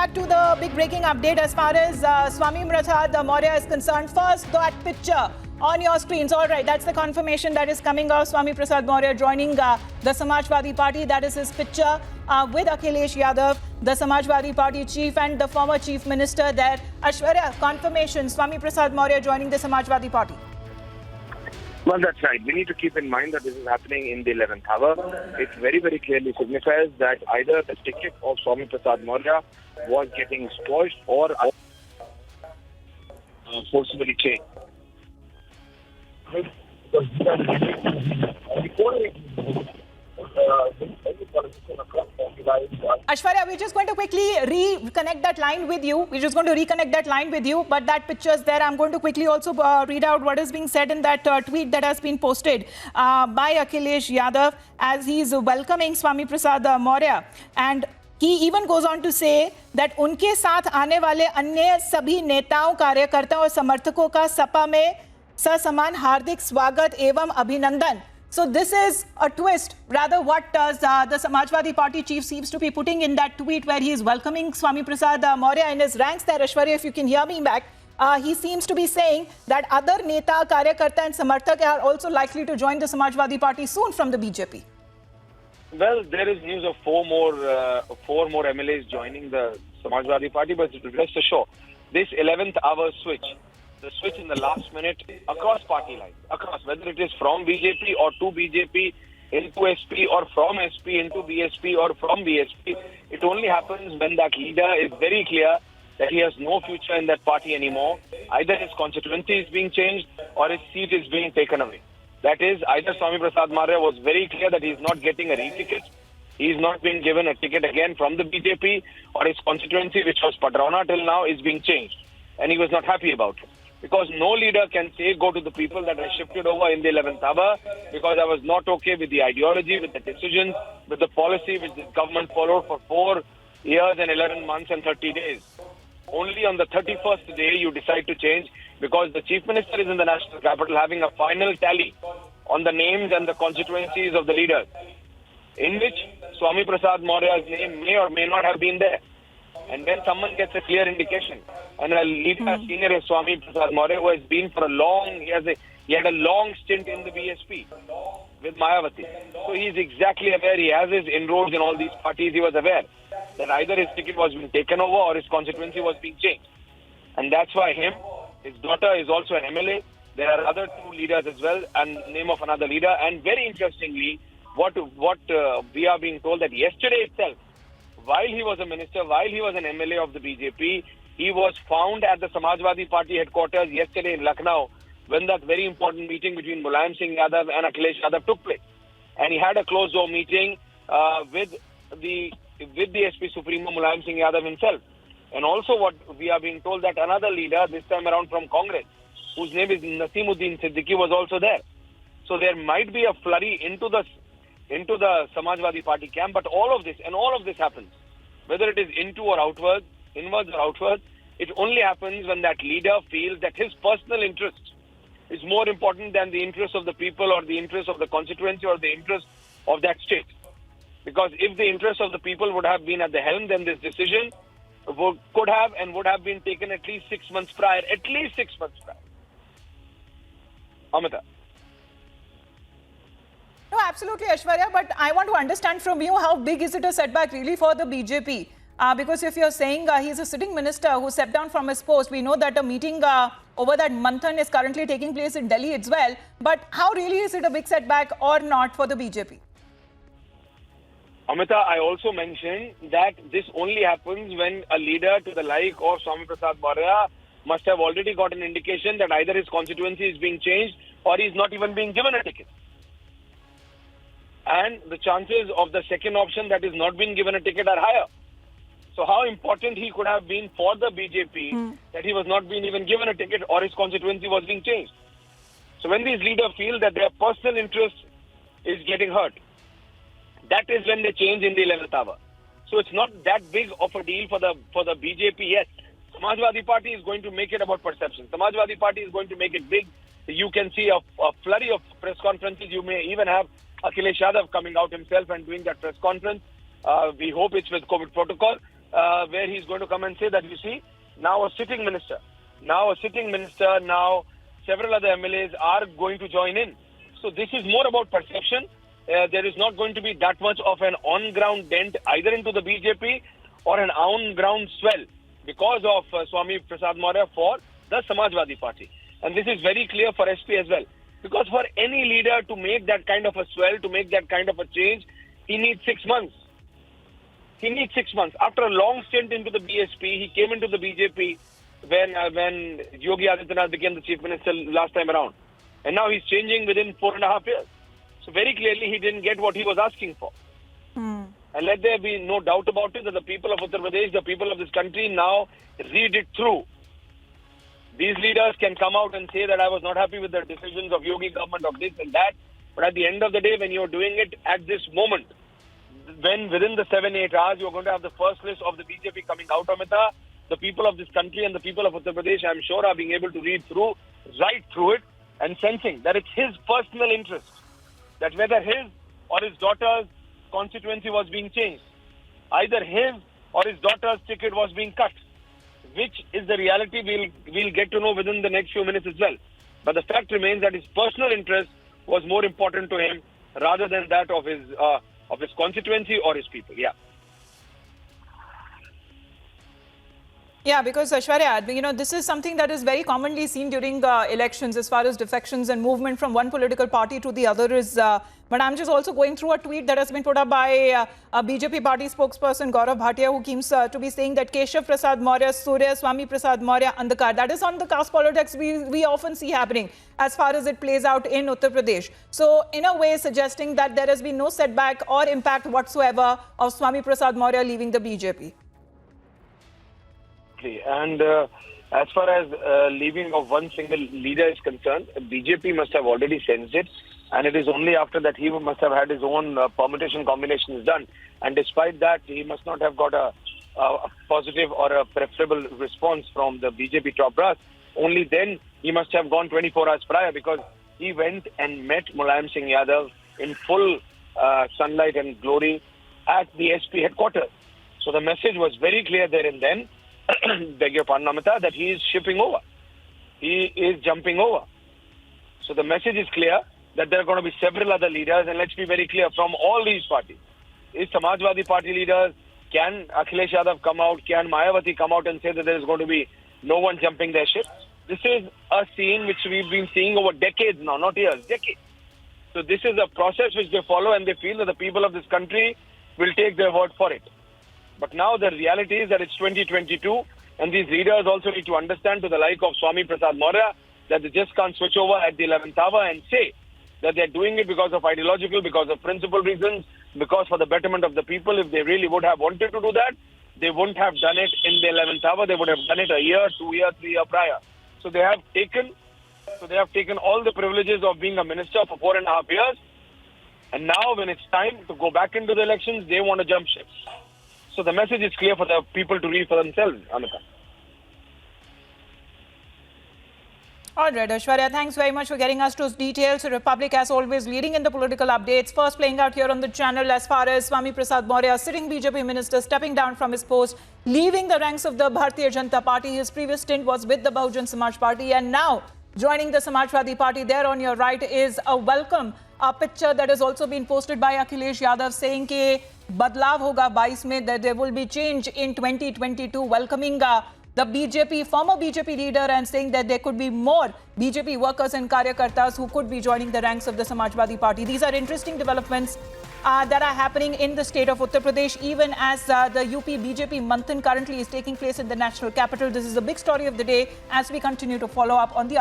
back to the big breaking update as far as Swami Prasad Maurya is concerned. First, that picture on your screens. All right, that's the confirmation that is coming of Swami Prasad Maurya joining the Samajwadi Party. That is his picture with Akhilesh Yadav, the Samajwadi Party chief, and the former chief minister there. Aishwarya, confirmation, Swami Prasad Maurya joining the Samajwadi Party. Well, that's right. We need to keep in mind that this is happening in the 11th hour. It very, very clearly signifies that either the ticket of Swami Prasad Maurya was getting squashed or forcibly changed. Aishwarya, we're just going to quickly reconnect that line with you. But that picture is there. I'm going to quickly also read out what is being said in that tweet that has been posted by Akhilesh Yadav as he's welcoming Swami Prasad Maurya. And he even goes on to say that उनके साथ आने वाले अन्य सभी नेताओं, कार्यकर्ताओं और समर्थकों का सपा में ससमान हार्दिक स्वागत एवं अभिनंदन. So this is a twist. Rather, what does the Samajwadi Party chief seems to be putting in that tweet where he is welcoming Swami Prasad Maurya in his ranks there, Aishwarya, if you can hear me back, he seems to be saying that other Neta, Karyakarta and Samarthak are also likely to join the Samajwadi Party soon from the BJP. Well, there is news of four more MLAs joining the Samajwadi Party, but rest assured, this 11th hour switch, the switch in the last minute across party lines, whether it is from BJP or to BJP into SP or from SP into BSP or from BSP, it only happens when that leader is very clear that he has no future in that party anymore. Either his constituency is being changed or his seat is being taken away. That is, either Swami Prasad Maurya was very clear that he is not getting a re-ticket, he is not being given a ticket again from the BJP, or his constituency, which was Padrauna till now, is being changed. And he was not happy about it. Because no leader can say, go to the people that I shifted over in the 11th hour because I was not okay with the ideology, with the decisions, with the policy which this government followed for 4 years and 11 months and 30 days. Only on the 31st day you decide to change because the chief minister is in the national capital having a final tally on the names and the constituencies of the leaders, in which Swami Prasad Maurya's name may or may not have been there. And when someone gets a clear indication, and a leader as senior as Swami Prasad Maurya, who has been for a long, he had a long stint in the BSP with Mayawati. So he is exactly aware, he has his inroads in all these parties, he was aware that either his ticket was being taken over or his constituency was being changed. And that's why his daughter is also an MLA. There are other two leaders as well, and name of another leader. And very interestingly, what we are being told that yesterday itself, while he was a minister, while he was an MLA of the BJP, he was found at the Samajwadi Party headquarters yesterday in Lucknow when that very important meeting between Mulayam Singh Yadav and Akhilesh Yadav took place. And he had a closed-door meeting with the SP Supremo Mulayam Singh Yadav himself. And also what we are being told that another leader, this time around from Congress, whose name is Nasimuddin Siddiqui, was also there. So there might be a flurry into the Samajwadi Party camp, but all of this happens, whether it is into or outwards, inwards or outwards, it only happens when that leader feels that his personal interest is more important than the interest of the people or the interest of the constituency or the interest of that state. Because if the interest of the people would have been at the helm, then this decision could have and would have been taken at least 6 months prior. Amita. No, absolutely, Aishwarya, but I want to understand from you how big is it a setback really for the BJP? Because if you're saying he's a sitting minister who stepped down from his post, we know that a meeting over that Manthan is currently taking place in Delhi as well. But how really is it a big setback or not for the BJP? Amita, I also mentioned that this only happens when a leader to the like of Swami Prasad Maurya must have already got an indication that either his constituency is being changed or he's not even being given a ticket. And the chances of the second option, that is not being given a ticket, are higher. So how important he could have been for the BJP that he was not being even given a ticket or his constituency was being changed. So when these leaders feel that their personal interest is getting hurt, that is when they change in the 11th hour. So it's not that big of a deal for the BJP yet. Samajwadi Party is going to make it about perception. Samajwadi Party is going to make it big. You can see a flurry of press conferences. You may even have Akhilesh Yadav coming out himself and doing that press conference. We hope it's with COVID protocol. where he's going to come and say that, you see, now a sitting minister, now several other MLAs are going to join in. So this is more about perception. There is not going to be that much of an on-ground dent either into the BJP or an on-ground swell because of Swami Prasad Maurya for the Samajwadi Party. And this is very clear for SP as well. Because for any leader to make that kind of a swell, to make that kind of a change, he needs 6 months. He needs 6 months. After a long stint into the BSP, he came into the BJP when Yogi Adityanath became the chief minister last time around. And now he's changing within 4.5 years. So very clearly he didn't get what he was asking for. And let there be no doubt about it that the people of Uttar Pradesh, the people of this country now read it through. These leaders can come out and say that I was not happy with the decisions of Yogi government of this and that. But at the end of the day, when you're doing it at this moment, when within the 7-8 hours you're going to have the first list of the BJP coming out of it, the people of this country and the people of Uttar Pradesh, I'm sure, are being able to read through, right through it, and sensing that it's his personal interest, that whether his or his daughter's constituency was being changed, either his or his daughter's ticket was being cut, which is the reality we'll get to know within the next few minutes as well. But the fact remains that his personal interest was more important to him rather than that of his constituency or his people. Yeah. Yeah, because Aishwarya, this is something that is very commonly seen during elections as far as defections and movement from one political party to the other is. But I'm just also going through a tweet that has been put up by a BJP party spokesperson, Gaurav Bhatia, who seems to be saying that Keshav Prasad Maurya, Surya, Swami Prasad Maurya, Andhakar. That is on the caste politics we often see happening as far as it plays out in Uttar Pradesh. So in a way suggesting that there has been no setback or impact whatsoever of Swami Prasad Maurya leaving the BJP. And as far as leaving of one single leader is concerned, BJP must have already sensed it. And it is only after that he must have had his own permutation combinations done. And despite that, he must not have got a positive or a preferable response from the BJP top brass. Only then he must have gone 24 hours prior, because he went and met Mulayam Singh Yadav in full sunlight and glory at the SP headquarters. So the message was very clear there and then, beg your pardon, Amita, that he is shipping over. He is jumping over. So the message is clear that there are going to be several other leaders, and let's be very clear, from all these parties. Is Samajwadi Party leaders, can Akhilesh Yadav come out, can Mayawati come out and say that there is going to be no one jumping their ship? This is a scene which we've been seeing over decades now, not years, decades. So this is a process which they follow, and they feel that the people of this country will take their word for it. But now the reality is that it's 2022, and these leaders also need to understand, to the like of Swami Prasad Maurya, that they just can't switch over at the 11th hour and say that they're doing it because of ideological, because of principle reasons, because for the betterment of the people. If they really would have wanted to do that, they wouldn't have done it in the 11th hour. They would have done it a year, 2 years, 3 years prior. So they have taken all the privileges of being a minister for 4.5 years. And now when it's time to go back into the elections, they want to jump ship. So the message is clear for the people to read for themselves, Amita. All right, Aishwarya, thanks very much for getting us those details. Republic, as always, leading in the political updates. First playing out here on the channel as far as Swami Prasad Maurya, sitting BJP minister, stepping down from his post, leaving the ranks of the Bharatiya Janata Party. His previous stint was with the Bahujan Samaj Party, and now joining the Samajwadi Party. There on your right is a welcome picture that has also been posted by Akhilesh Yadav, saying कि बदलाव होगा 22 में, that there will be change in 2022, welcoming the BJP, former BJP leader, and saying that there could be more BJP workers and karyakartas who could be joining the ranks of the Samajwadi Party. These are interesting developments that are happening in the state of Uttar Pradesh, even as the UP BJP Manthan currently is taking place in the national capital. This is the big story of the day as we continue to follow up on the